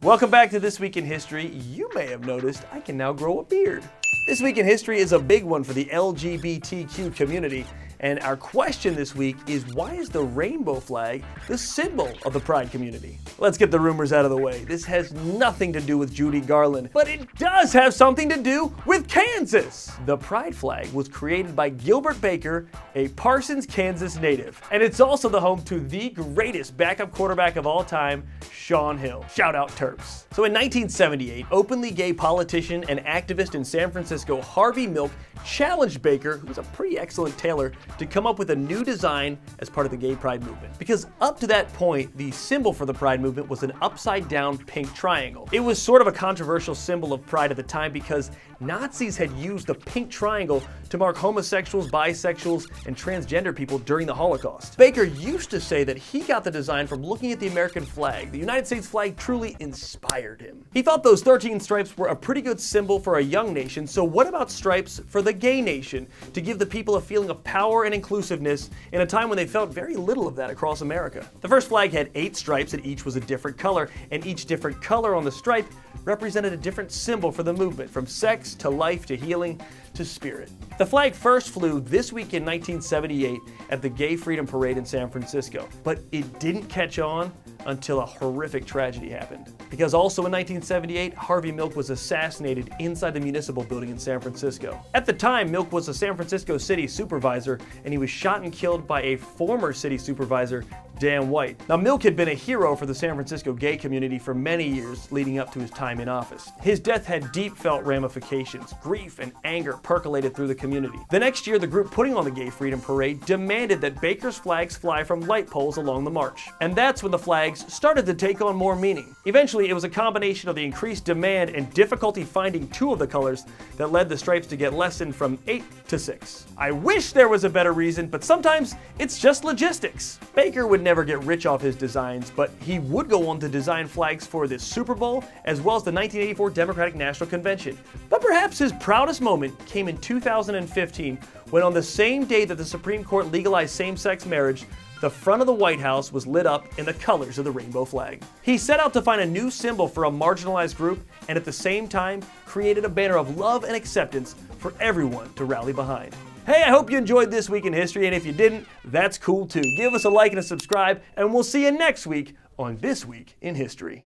Welcome back to This Week in History. You may have noticed I can now grow a beard. This Week in History is a big one for the LGBTQ community, and our question this week is, why is the rainbow flag the symbol of the Pride community? Let's get the rumors out of the way. This has nothing to do with Judy Garland, but it does have something to do with Kansas. The Pride flag was created by Gilbert Baker, a Parsons, Kansas native, and it's also the home to the greatest backup quarterback of all time, Shaun Hill. Shout out Terps. So in 1978, openly gay politician and activist in San Francisco, Harvey Milk, challenged Baker, who's a pretty excellent tailor, to come up with a new design as part of the gay pride movement. Because up to that point, the symbol for the pride movement was an upside-down pink triangle. It was sort of a controversial symbol of pride at the time because Nazis had used the pink triangle to mark homosexuals, bisexuals, and transgender people during the Holocaust. Baker used to say that he got the design from looking at the American flag. The United States flag truly inspired him. He thought those 13 stripes were a pretty good symbol for a young nation, so what about stripes for the gay nation, to give the people a feeling of power and inclusiveness in a time when they felt very little of that across America? The first flag had 8 stripes and each was a different color, and each different color on the stripe represented a different symbol for the movement, from sex to life to healing to spirit. The flag first flew this week in 1978 at the Gay Freedom Parade in San Francisco, but it didn't catch on until a horrific tragedy happened. Because also in 1978, Harvey Milk was assassinated inside the municipal building in San Francisco. At the time, Milk was a San Francisco city supervisor, and he was shot and killed by a former city supervisor, Dan White. Now, Milk had been a hero for the San Francisco gay community for many years leading up to his time in office. His death had deep felt ramifications. Grief and anger percolated through the community. The next year, the group putting on the Gay Freedom Parade demanded that Baker's flags fly from light poles along the march. And that's when the flags started to take on more meaning. Eventually, it was a combination of the increased demand and difficulty finding 2 of the colors that led the stripes to get lessened from 8 to 6. I wish there was a better reason, but sometimes it's just logistics. Baker would never get rich off his designs, but he would go on to design flags for the Super Bowl as well as the 1984 Democratic National Convention. But perhaps his proudest moment came in 2015, when on the same day that the Supreme Court legalized same-sex marriage, the front of the White House was lit up in the colors of the rainbow flag. He set out to find a new symbol for a marginalized group, and at the same time created a banner of love and acceptance for everyone to rally behind. Hey, I hope you enjoyed This Week in History, and if you didn't, that's cool too. Give us a like and a subscribe, and we'll see you next week on This Week in History.